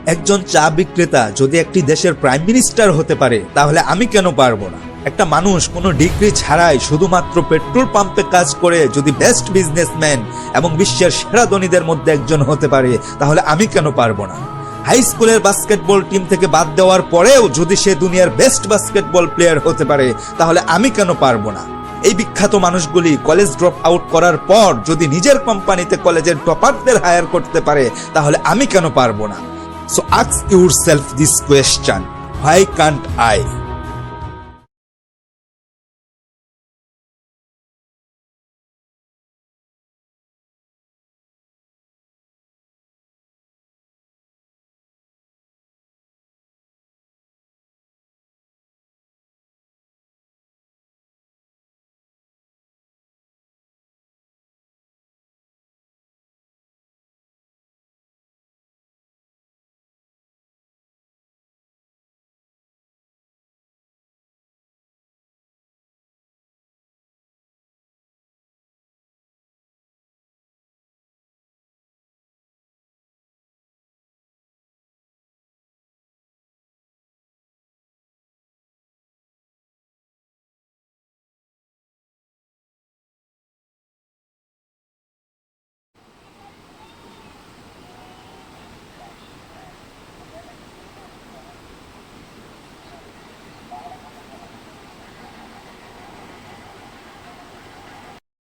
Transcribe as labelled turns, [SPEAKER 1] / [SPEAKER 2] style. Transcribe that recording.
[SPEAKER 1] একজন চা বিক্রেতা যদি একটি দেশের প্রাইম মিনিস্টার হতে পারে তাহলে আমি কেন পারবো না? একটা মানুষ কোনো ডিগ্রি ছাড়াই শুধুমাত্র পেট্রোল পাম্পে কাজ করে যদি বেস্ট বিজনেসম্যান এবং বিশ্বের সেরা ধনীদের মধ্যে একজন হতে পারে তাহলে আমি কেন পারবো না? হাই স্কুলের বাস্কেটবল টিম থেকে বাদ দেওয়ার পরেও যদি সে দুনিয়ার বেস্ট বাস্কেটবল প্লেয়ার হতে পারে তাহলে আমি কেন পারবো না? এই বিখ্যাত মানুষগুলি কলেজ ড্রপ আউট করার পর যদি নিজের কোম্পানিতে কলেজের টপারদের হায়ার করতে পারে তাহলে আমি কেন পারবো না? So ask yourself this question, why can't I?